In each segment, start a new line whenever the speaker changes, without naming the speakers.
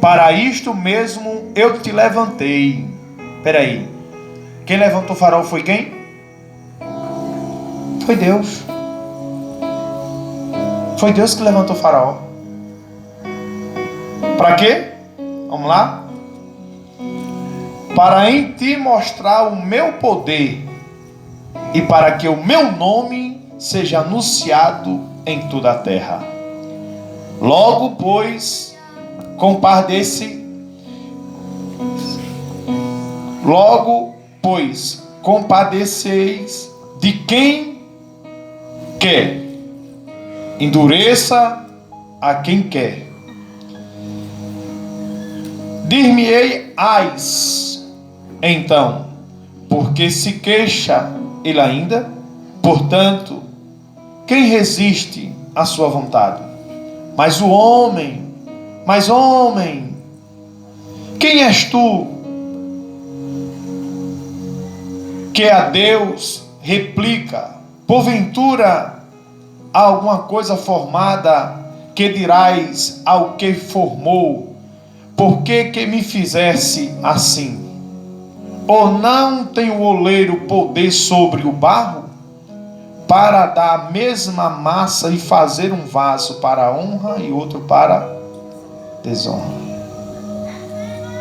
Para isto mesmo eu te levantei. Espera aí. Quem levantou o farol foi quem? Foi Deus. Foi Deus que levantou o farol. Para quê? Vamos lá. Para em ti mostrar o meu poder e para que o meu nome seja anunciado em toda a terra. Logo, pois, compadeceis de quem quer, endureça a quem quer. Dir-me-ei, então, porque se queixa ele ainda, portanto, quem resiste à sua vontade? Mas homem, quem és tu que a Deus replica? Porventura há alguma coisa formada que dirás ao que formou, por que me fizesse assim? Ou não tem o oleiro poder sobre o barro, para dar a mesma massa e fazer um vaso para honra e outro para desonra?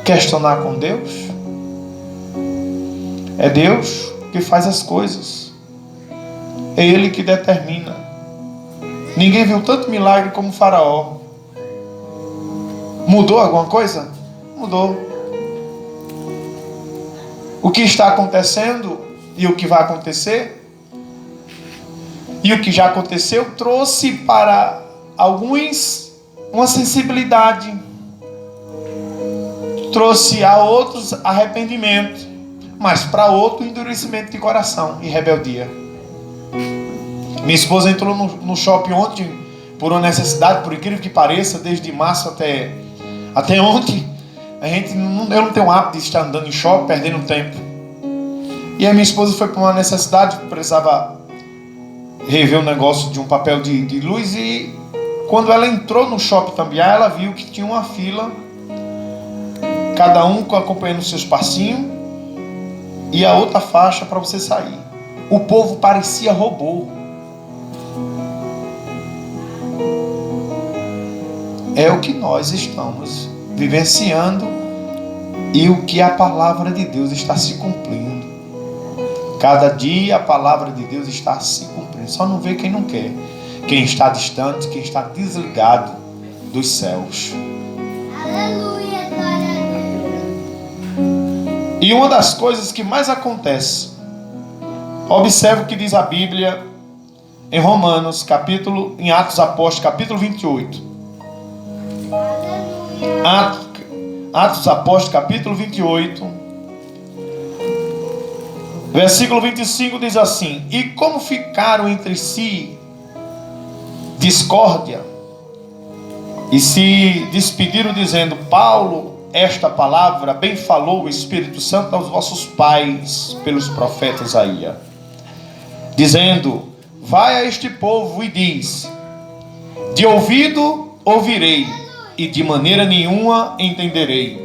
Questionar com Deus? É Deus que faz as coisas, é Ele que determina. Ninguém viu tanto milagre como o Faraó. Mudou alguma coisa? Mudou. O que está acontecendo e o que vai acontecer e o que já aconteceu trouxe para alguns uma sensibilidade, trouxe a outros arrependimento, mas para outro endurecimento de coração e rebeldia. Minha esposa entrou no shopping ontem por uma necessidade, por incrível que pareça, desde março até ontem. Eu não tenho o hábito de estar andando em shopping, perdendo tempo. E a minha esposa foi por uma necessidade, precisava rever um negócio de um papel de luz. E quando ela entrou no shopping também, ela viu que tinha uma fila, cada um acompanhando os seus passinhos, e a outra faixa para você sair. O povo parecia robô. É o que nós estamos vivenciando e o que a palavra de Deus está se cumprindo. Cada dia a palavra de Deus está se cumprindo. Só não vê quem não quer, quem está distante, quem está desligado dos céus.
Aleluia, glória a Deus.
E uma das coisas que mais acontece, observe o que diz a Bíblia em Romanos, em Atos Apóstolos, capítulo 28. Atos Apóstolos, capítulo 28, versículo 25 diz assim: e como ficaram entre si discórdia, e se despediram dizendo: Paulo, esta palavra bem falou o Espírito Santo aos vossos pais pelos profetas aí, dizendo: vai a este povo e diz: de ouvido ouvirei, e de maneira nenhuma entenderei,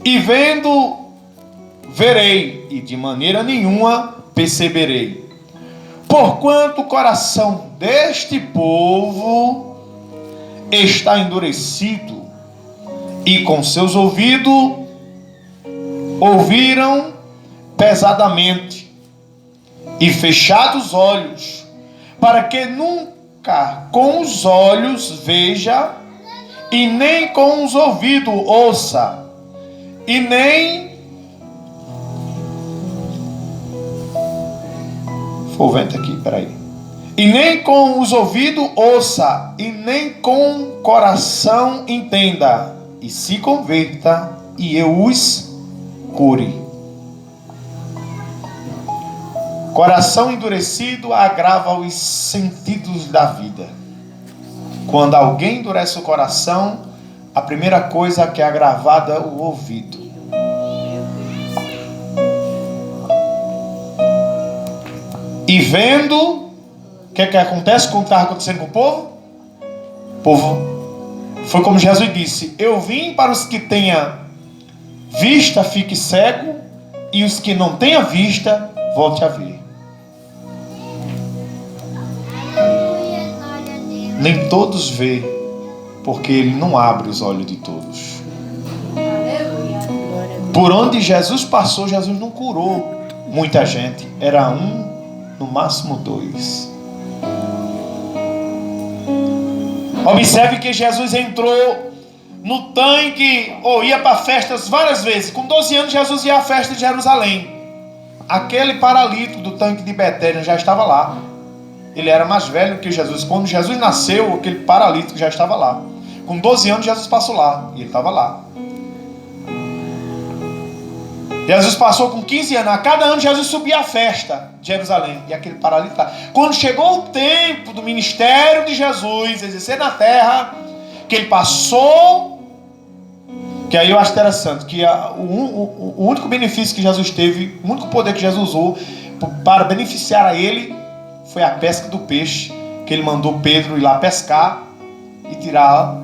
e vendo verei, e de maneira nenhuma perceberei, porquanto o coração deste povo está endurecido, e com seus ouvidos ouviram pesadamente, e fechados os olhos, para que nunca com os olhos veja, e nem com os ouvidos ouça, e nem foi o vento aqui, peraí. E nem com os ouvidos ouça, e nem com o coração entenda, e se converta, e eu os cure. Coração endurecido agrava os sentidos da vida. Quando alguém endurece o coração, a primeira coisa que é agravada é o ouvido. E vendo, o que acontece? Como estava acontecendo com o povo? O povo Foi como Jesus disse: eu vim para os que tenham vista, fique cego, e os que não tenham vista, volte a ver.
Aleluia, glória a Deus.
Nem todos vê, porque Ele não abre os olhos de todos. Por onde Jesus passou, Jesus não curou muita gente. Era um, no máximo dois. Observe que Jesus entrou no tanque, ou ia para festas várias vezes. Com 12 anos, Jesus ia à festa de Jerusalém. Aquele paralítico do tanque de Betânia já estava lá. Ele era mais velho que Jesus. Quando Jesus nasceu, aquele paralítico já estava lá. Com 12 anos, Jesus passou lá. E ele estava lá. Jesus passou com 15 anos. A cada ano, Jesus subia à festa de Jerusalém. E aquele paralítico lá. Quando chegou o tempo do ministério de Jesus exercer na terra, que ele passou, que aí eu acho interessante, que o único benefício que Jesus teve, o único poder que Jesus usou para beneficiar a ele, foi a pesca do peixe, que ele mandou Pedro ir lá pescar e tirar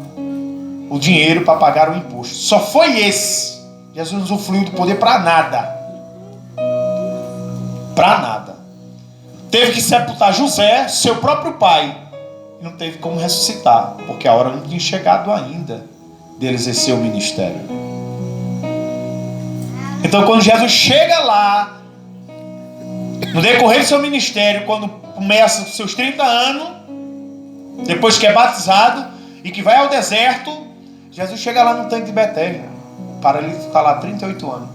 o dinheiro para pagar o imposto. Só foi esse. Jesus usufruiu do poder para nada. Para nada. Teve que sepultar José, seu próprio pai. E não teve como ressuscitar, porque a hora não tinha chegado ainda dele exercer o ministério. Então quando Jesus chega lá, no decorrer do seu ministério, quando começa os seus 30 anos, depois que é batizado e que vai ao deserto, Jesus chega lá no tanque de Betânia. O paralítico está lá 38 anos.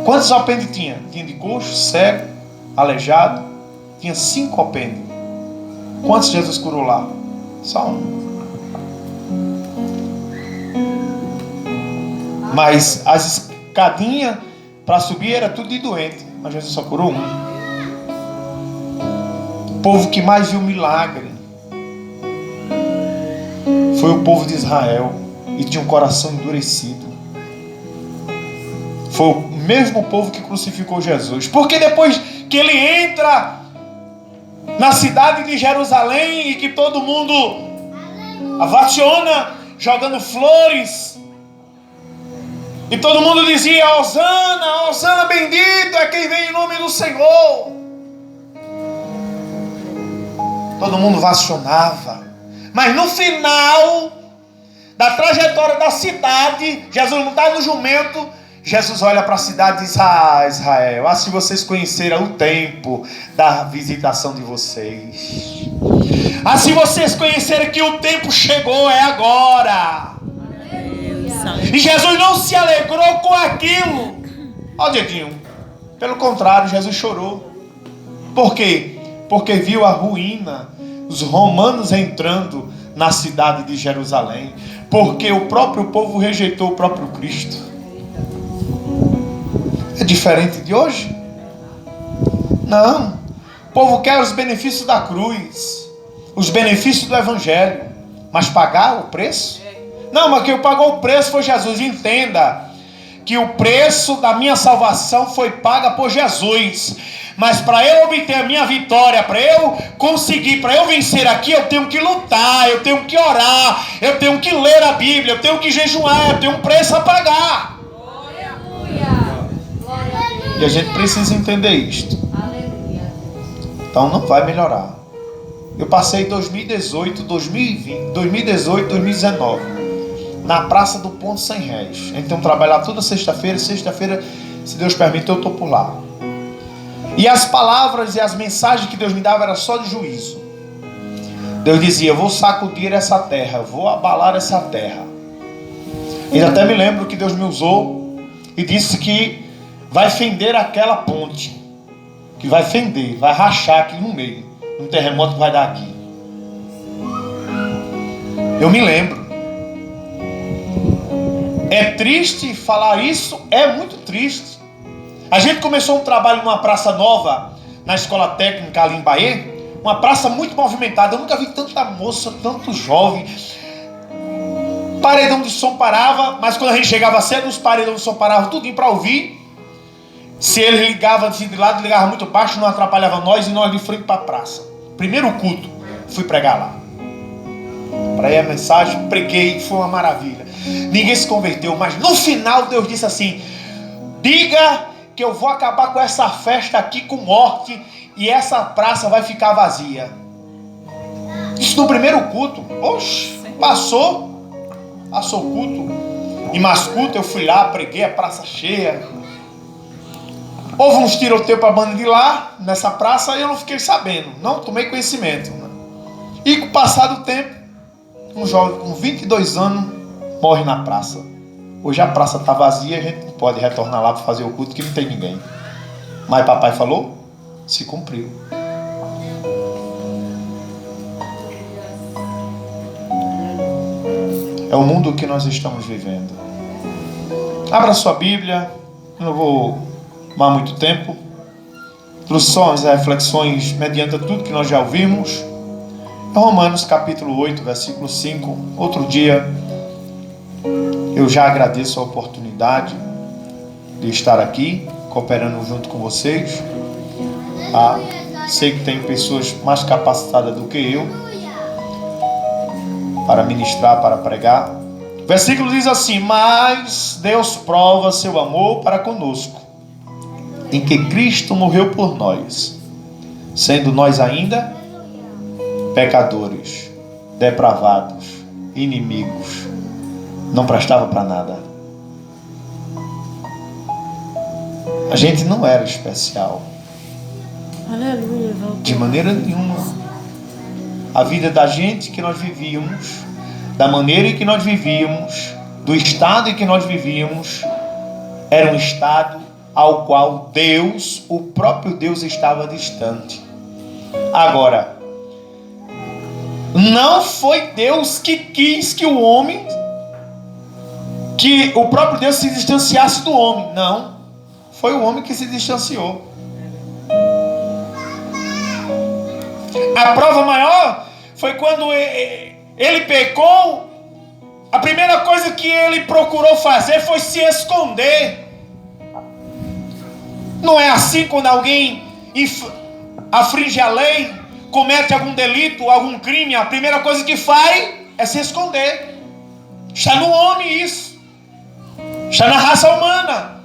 Quantos alpendre tinha? Tinha de coxo, cego, aleijado. Tinha 5 alpendre. Quantos Jesus curou lá? Só um. Mas as escadinhas para subir era tudo de doente. Mas Jesus só curou um. O povo que mais viu milagre foi o povo de Israel. E tinha um coração endurecido. Foi o mesmo povo que crucificou Jesus. Porque depois que ele entra na cidade de Jerusalém e que todo mundo ovaciona, jogando flores, e todo mundo dizia: Hosana, Hosana bendito é quem vem em nome do Senhor. Todo mundo ovacionava. Mas no final da trajetória da cidade, Jesus não está no jumento. Jesus olha para a cidade e diz: ah, Israel, se vocês conheceram o tempo da visitação de vocês. Se vocês conhecerem que o tempo chegou, é agora. E Jesus não se alegrou com aquilo. Ó, dedinho. Pelo contrário, Jesus chorou. Por quê? Porque viu a ruína, os romanos entrando na cidade de Jerusalém. Porque o próprio povo rejeitou o próprio Cristo. É diferente de hoje? Não. O povo quer os benefícios da cruz, os benefícios do Evangelho, mas pagar o preço? Não, mas quem pagou o preço foi Jesus. Entenda que o preço da minha salvação foi paga por Jesus. Mas para eu obter a minha vitória, para eu conseguir, para eu vencer aqui, eu tenho que lutar, eu tenho que orar, eu tenho que ler a Bíblia, eu tenho que jejuar, eu tenho um preço a pagar. E a gente precisa entender isto. Então não vai melhorar. Eu passei 2018, 2020, 2018, 2019 na Praça do Ponto Sem Réis. A gente tem um trabalho lá toda sexta-feira, se Deus permitir, eu estou por lá. E as palavras e as mensagens que Deus me dava era só de juízo. Deus dizia: eu vou sacudir essa terra, eu vou abalar essa terra. E até me lembro que Deus me usou e disse que vai fender aquela ponte, que vai fender, vai rachar aqui no meio, um terremoto que vai dar aqui. Eu me lembro. É triste falar isso, é muito triste. A gente começou um trabalho numa praça nova, na escola técnica ali em Bahia, uma praça muito movimentada. Eu nunca vi tanta moça, tanto jovem. Paredão de som parava, mas quando a gente chegava cedo, os paredões de som paravam tudinho para ouvir. Se ele ligava de lado, ligava muito baixo, não atrapalhava nós, e nós de frente para a praça. Primeiro culto, fui pregar lá. Para ir a mensagem, preguei, foi uma maravilha. Ninguém se converteu, mas no final Deus disse assim: diga que eu vou acabar com essa festa aqui com morte e essa praça vai ficar vazia. Isso no primeiro culto. Oxe, passou o culto. E mais culto, eu fui lá, preguei, a praça cheia. Houve uns tiroteios para a banda de lá, nessa praça, e eu não fiquei sabendo, não tomei conhecimento. E com o passar do tempo, um jovem com 22 anos morre na praça. Hoje a praça está vazia, a gente não pode retornar lá para fazer o culto, que não tem ninguém. Mas papai falou, se cumpriu. É o mundo que nós estamos vivendo. Abra sua Bíblia, eu não vou tomar muito tempo. Trouxe só as reflexões mediante tudo que nós já ouvimos. Romanos capítulo 8, versículo 5. Outro dia, eu já agradeço a oportunidade de estar aqui, cooperando junto com vocês. Sei que tem pessoas mais capacitadas do que eu para ministrar, para pregar. O versículo diz assim: mas Deus prova seu amor para conosco, em que Cristo morreu por nós, sendo nós ainda pecadores, depravados, inimigos, não prestava para nada. A gente não era especial.
Aleluia.
De maneira nenhuma. A vida da gente que nós vivíamos, da maneira em que nós vivíamos, do estado em que nós vivíamos, era um estado ao qual Deus, o próprio Deus, estava distante. Agora, não foi Deus que quis que o homem, que o próprio Deus se distanciasse do homem. Não, foi o homem que se distanciou. A prova maior foi quando ele pecou. A primeira coisa que ele procurou fazer foi se esconder. Não é assim quando alguém afringe a lei, comete algum delito, algum crime, a primeira coisa que faz é se esconder. Está no homem isso. Está na raça humana.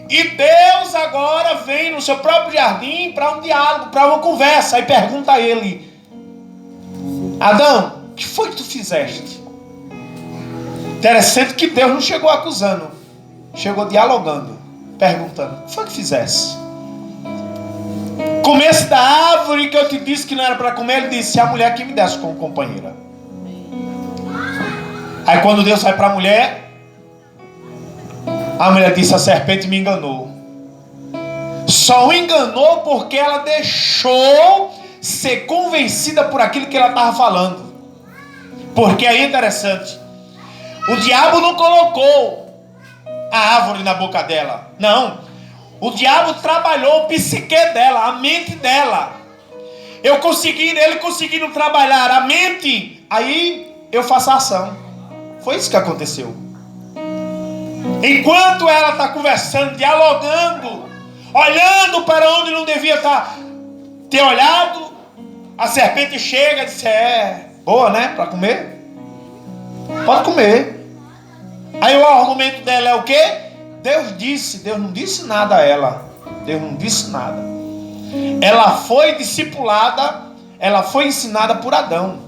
E Deus agora vem no seu próprio jardim para um diálogo, para uma conversa. E pergunta a ele: Adão, o que foi que tu fizeste? Interessante que Deus não chegou acusando, chegou dialogando, perguntando: o que foi que fizeste? Comesse da árvore que eu te disse que não era para comer. Ele disse: a mulher que me desse como companheira. Aí quando Deus vai para a mulher disse: a serpente me enganou. Só o enganou porque ela deixou ser convencida por aquilo que ela estava falando. Porque aí é interessante, o diabo não colocou a árvore na boca dela. Não, o diabo trabalhou o psique dela, a mente dela. Ele conseguindo trabalhar a mente, aí eu faço a ação. Foi isso que aconteceu. Enquanto ela está conversando, dialogando, olhando para onde não devia ter olhado, a serpente chega e diz: boa, né? Para comer? Pode comer. Aí o argumento dela é o quê? Deus não disse nada a ela. Deus não disse nada. Ela foi discipulada, ela foi ensinada por Adão.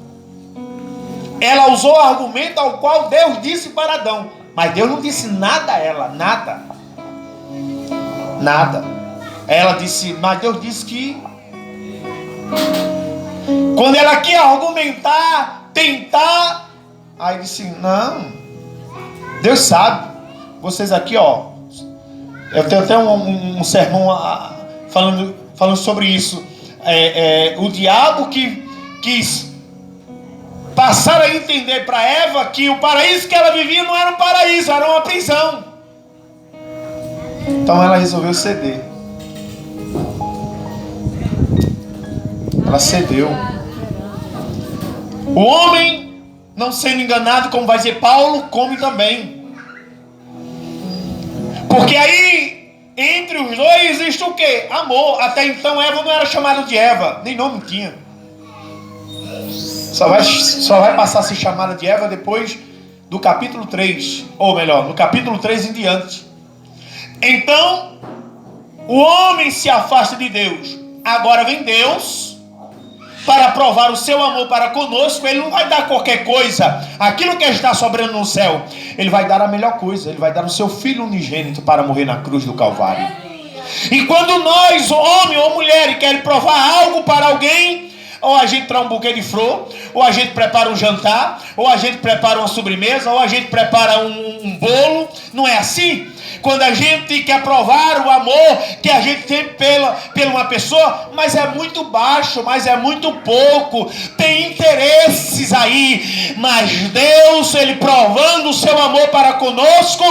Ela usou o argumento ao qual Deus disse para Adão. Mas Deus não disse nada a ela, nada. Nada. Ela disse, mas Deus disse que... Quando ela quer argumentar, tentar, aí disse: não, Deus sabe. Vocês aqui, ó, eu tenho até um sermão falando sobre isso. O diabo que quis passar a entender para Eva que o paraíso que ela vivia não era um paraíso, era uma prisão. Então ela resolveu ceder. Ela cedeu. O homem, não sendo enganado, como vai dizer Paulo, come também. Porque aí, entre os dois, existe o quê? Amor. Até então Eva não era chamada de Eva, nem nome tinha. Só vai passar a ser chamada de Eva depois do capítulo 3. Ou melhor, no capítulo 3 em diante. Então, o homem se afasta de Deus. Agora vem Deus para provar o seu amor para conosco. Ele não vai dar qualquer coisa, aquilo que está sobrando no céu. Ele vai dar a melhor coisa. Ele vai dar o seu Filho unigênito para morrer na cruz do Calvário. E quando nós, homem ou mulher, querem provar algo para alguém, ou a gente traz um buquê de flor, ou a gente prepara um jantar, ou a gente prepara uma sobremesa, ou a gente prepara um bolo. Não é assim? Quando a gente quer provar o amor que a gente tem pela uma pessoa, mas é muito baixo, mas é muito pouco, tem interesses aí. Mas Deus, Ele provando o seu amor para conosco,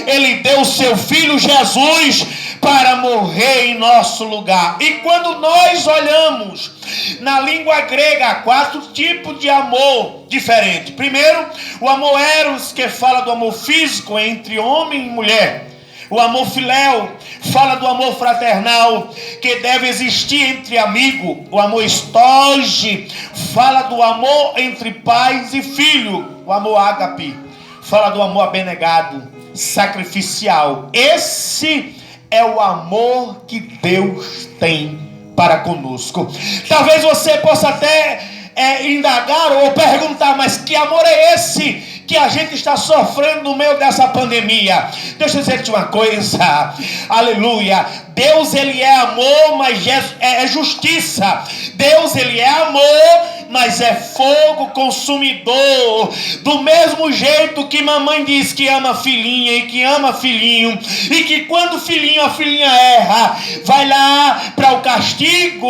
Ele deu o seu Filho Jesus para morrer em nosso lugar. E quando nós olhamos na língua grega, há 4 tipos de amor diferentes. Primeiro, o amor eros, que fala do amor físico entre homem e mulher. O amor filéu fala do amor fraternal que deve existir entre amigos. O amor estoge fala do amor entre pais e filho. O amor ágape fala do amor abnegado, sacrificial. Esse é o amor que Deus tem para conosco. Talvez você possa até indagar ou perguntar, mas que amor é esse que a gente está sofrendo no meio dessa pandemia? Deixa eu dizer-te uma coisa, aleluia. Deus, Ele é amor, mas é justiça. Deus, Ele é amor, mas é fogo consumidor. Do mesmo jeito que mamãe diz que ama a filhinha e que ama filhinho, e que quando o filhinho, a filhinha erra, vai lá para o castigo,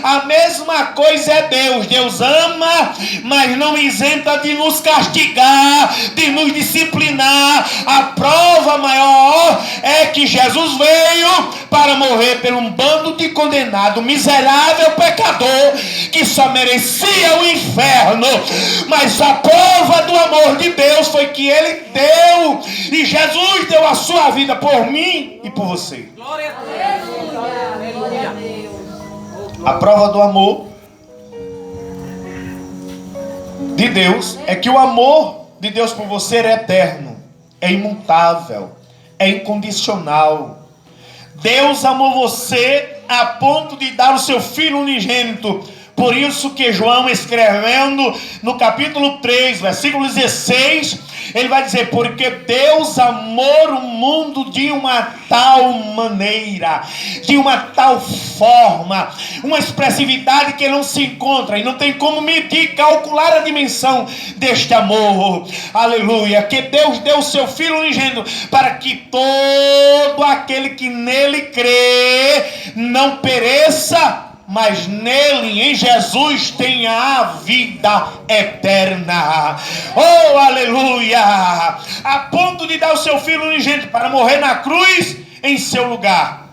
a mesma coisa é Deus. Deus ama, mas não isenta de nos castigar, de nos disciplinar. A prova maior é que Jesus veio para morrer por um bando de condenado, miserável pecador, que só merecia o inferno. Mas a prova do amor de Deus foi que Ele deu, e Jesus deu a sua vida por mim e por você.
Glória a Deus.
A prova do amor de Deus é que o amor de Deus por você é eterno, é imutável, é incondicional. Deus amou você a ponto de dar o seu Filho unigênito. Por isso que João, escrevendo no capítulo 3, versículo 16, ele vai dizer: porque Deus amou o mundo de uma tal maneira, de uma tal forma, uma expressividade que não se encontra e não tem como medir, calcular a dimensão deste amor. Aleluia. Que Deus deu o seu Filho unigênito para que todo aquele que nele crê não pereça, mas nele, em Jesus, tem a vida eterna. Oh, aleluia! A ponto de dar o seu Filho unigênito para morrer na cruz em seu lugar.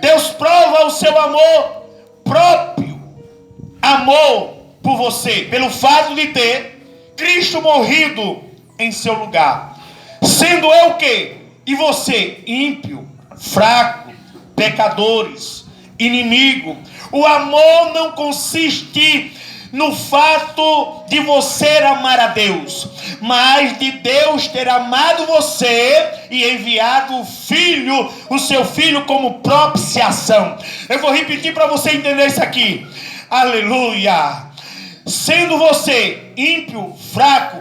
Deus prova o seu amor próprio, amor por você, pelo fato de ter Cristo morrido em seu lugar. Sendo eu o quê? E você, ímpio, fraco, pecadores, inimigo. O amor não consiste no fato de você amar a Deus, mas de Deus ter amado você e enviado o Filho, o seu Filho, como propiciação. Eu vou repetir para você entender isso aqui. Aleluia. Sendo você ímpio, fraco,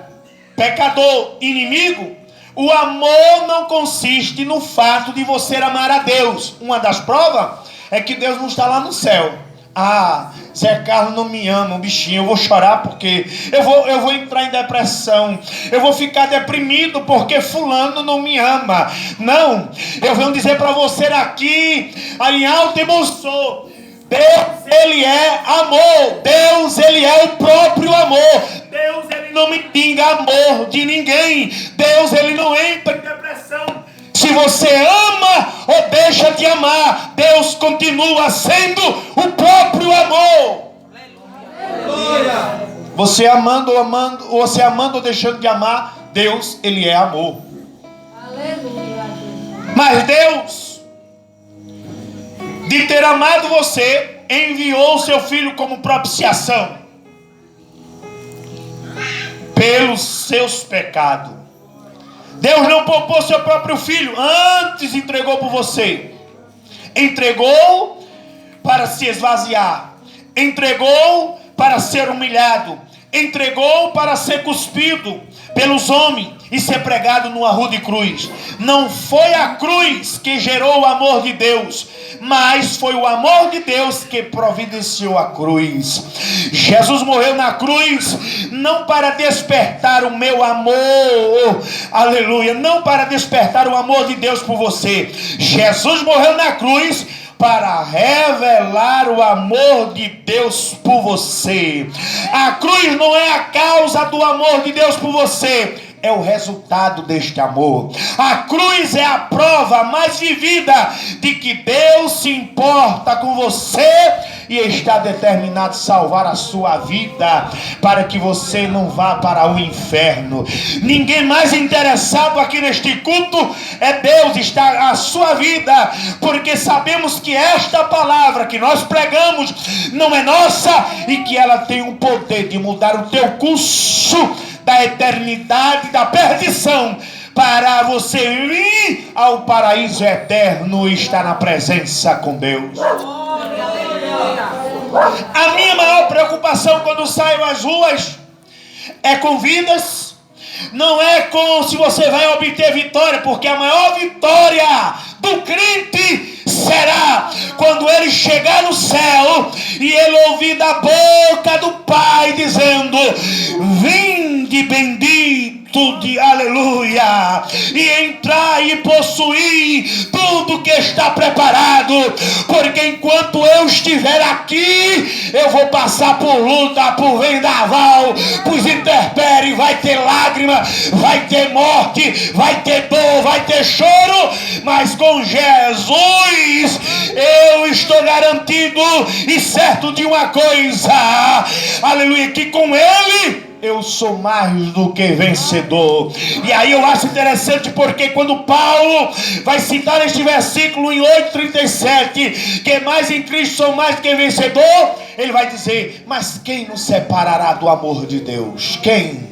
pecador, inimigo, o amor não consiste no fato de você amar a Deus. Uma das provas é que Deus não está lá no céu. Ah, Zé Carlos não me ama, um bichinho, eu vou chorar porque eu vou entrar em depressão, eu vou ficar deprimido porque fulano não me ama. Não, eu venho dizer para você aqui, em alto e bom som, Deus, Ele é amor. Deus, Ele é o próprio amor. Deus, Ele não me pinga amor de ninguém. Deus, Ele não entra em depressão se você ama ou deixa de amar. Deus continua sendo o próprio amor. Aleluia. Você amando ou deixando de amar, Deus, Ele é amor. Aleluia. Mas Deus, de ter amado você, enviou o seu Filho como propiciação. pelos seus pecados. Deus não poupou seu próprio filho, antes entregou por você. Entregou para se esvaziar, entregou para ser humilhado, entregou para ser cuspido pelos homens e ser pregado numa rude cruz. Não foi a cruz que gerou o amor de Deus, mas foi o amor de Deus que providenciou a cruz. Jesus morreu na cruz não para despertar o meu amor, aleluia, não para despertar o amor de Deus por você. Jesus morreu na cruz para revelar o amor de Deus por você. A cruz não é a causa do amor de Deus por você, é o resultado deste amor. A cruz é a prova mais vivida de que Deus se importa com você e está determinado a salvar a sua vida, para que você não vá para o inferno. Ninguém mais interessado aqui neste culto é Deus, está a sua vida, porque sabemos que esta palavra que nós pregamos não é nossa e que ela tem o poder de mudar o teu curso da eternidade, da perdição, para você ir ao paraíso eterno e estar na presença com Deus. A minha maior preocupação quando saio às ruas é com vidas, não é com se você vai obter vitória, porque a maior vitória do crente será quando ele chegar no céu e ele ouvir da boca do Pai dizendo: vinde bendito de aleluia, e entrar e possuir tudo que está preparado, porque enquanto eu estiver aqui, eu vou passar por luta, por vendaval, por intempéries, vai ter lágrima, vai ter morte, vai ter dor, vai ter choro, mas com Jesus eu estou garantido e certo de uma coisa, aleluia, que com Ele eu sou mais do que vencedor. E aí eu acho interessante, porque quando Paulo vai citar este versículo em 8:37, que mais em Cristo sou mais do que vencedor, ele vai dizer: mas quem nos separará do amor de Deus? Quem?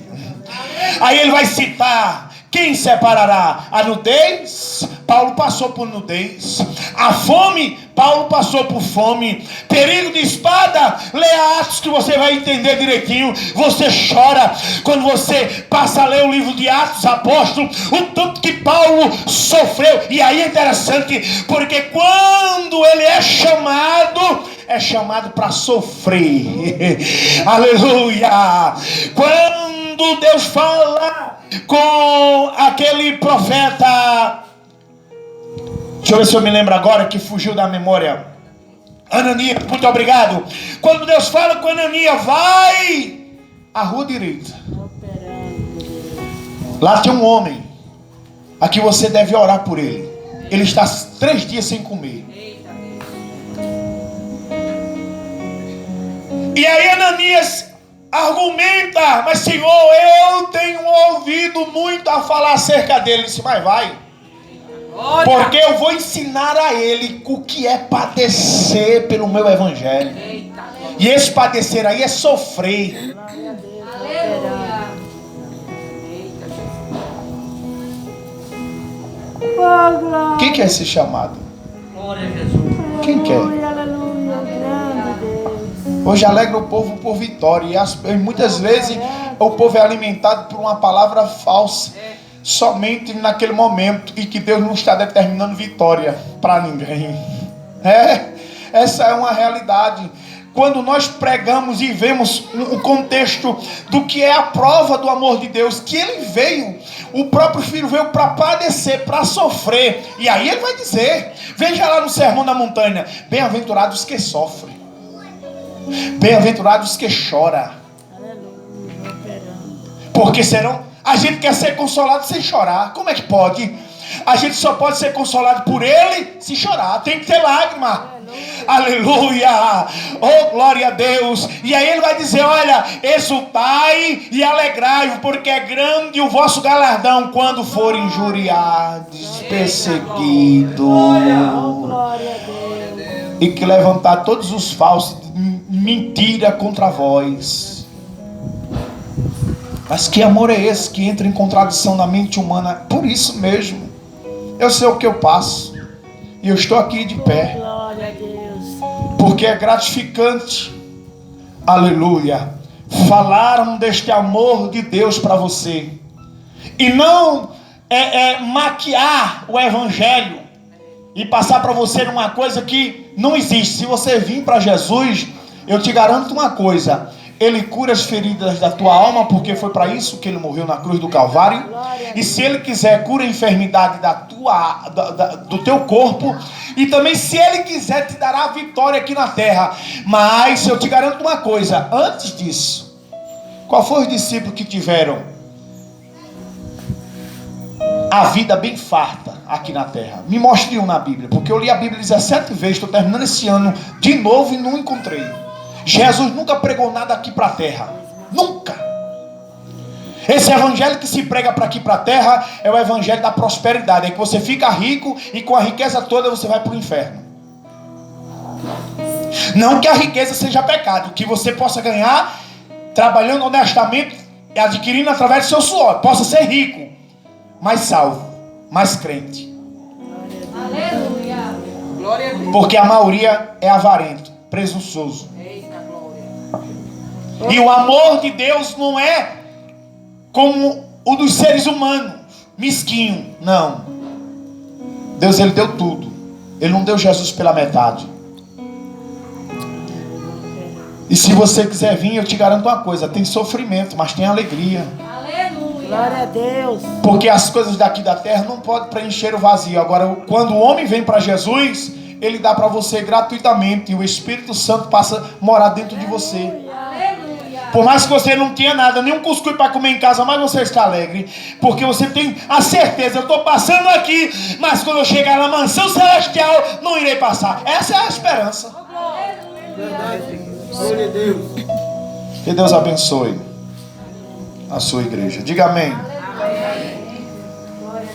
Aí ele vai citar: quem separará? A nudez? Paulo passou por nudez. A fome? Paulo passou por fome. Perigo de espada? Leia Atos que você vai entender direitinho. Você chora quando você passa a ler o livro de Atos Apóstolos, o tanto que Paulo sofreu. E aí é interessante, porque quando ele é chamado para sofrer. Aleluia! Quando Deus fala com aquele profeta, deixa eu ver se eu me lembro agora, que fugiu da memória, Ananias, muito obrigado. Quando Deus fala com Ananias: vai à rua direita, lá tem um homem, aqui você deve orar por ele, ele está 3 dias sem comer. E aí Ananias argumenta: mas Senhor, eu tenho ouvido muito a falar acerca dele. Ele disse: mas vai, porque eu vou ensinar a ele o que é padecer pelo meu evangelho. E esse padecer aí é sofrer. Quem quer ser chamado? Quem quer? Hoje alegra o povo por vitória, e muitas vezes o povo é alimentado por uma palavra falsa, somente naquele momento, e que Deus não está determinando vitória para ninguém. Essa é uma realidade. Quando nós pregamos e vemos o contexto do que é a prova do amor de Deus, que Ele veio, o próprio Filho veio para padecer, para sofrer, e aí Ele vai dizer, veja lá no Sermão da Montanha: bem-aventurados que sofrem, bem-aventurados que choram, porque serão... A gente quer ser consolado sem chorar. Como é que pode? A gente só pode ser consolado por Ele se chorar. Tem que ter lágrima. Aleluia! Oh, glória a Deus! E aí ele vai dizer: olha, exultai e alegrai-vos, porque é grande o vosso galardão quando forem injuriados, perseguidos, e que levantar todos os falsos mentira contra vós. Mas que amor é esse que entra em contradição na mente humana? Por isso mesmo, eu sei o que eu passo. E eu estou aqui de pé.
Glória a Deus.
Porque é gratificante. Aleluia. Falaram deste amor de Deus para você. E não maquiar o evangelho e passar para você uma coisa que não existe. Se você vir para Jesus, eu te garanto uma coisa: Ele cura as feridas da tua alma, porque foi para isso que Ele morreu na cruz do Calvário. E se Ele quiser, cura a enfermidade do teu corpo. E também, se Ele quiser, te dará a vitória aqui na terra. Mas eu te garanto uma coisa: antes disso, qual foi os discípulos que tiveram a vida bem farta aqui na terra? Me mostre um na Bíblia, porque eu li a Bíblia 17 vezes, estou terminando esse ano de novo e não encontrei. Jesus nunca pregou nada aqui para a terra, nunca. Esse evangelho que se prega para aqui para a terra é o evangelho da prosperidade, é que você fica rico e com a riqueza toda você vai para o inferno. Não que a riqueza seja pecado, que você possa ganhar trabalhando honestamente e adquirindo através do seu suor, possa ser rico, mais salvo, mais crente.
Aleluia.
Glória a Deus.
Porque a maioria é avarento, presunçoso.
Eita glória.
E o amor de Deus não é como o dos seres humanos, mesquinho. Não. Deus, Ele deu tudo. Ele não deu Jesus pela metade. E se você quiser vir, eu te garanto uma coisa: tem sofrimento, mas tem alegria.
Aleluia.
Glória a Deus.
Porque as coisas daqui da terra não podem preencher o vazio. Agora, quando o homem vem para Jesus, Ele dá para você gratuitamente. E o Espírito Santo passa a morar dentro de você.
Aleluia.
Por mais que você não tenha nada, nem um cuscuz para comer em casa, mas você está alegre. Porque você tem a certeza: eu estou passando aqui, mas quando eu chegar na mansão celestial, não irei passar. Essa é a esperança.
Verdade. Glória a Deus.
Que Deus abençoe a sua igreja. Diga amém.
Amém.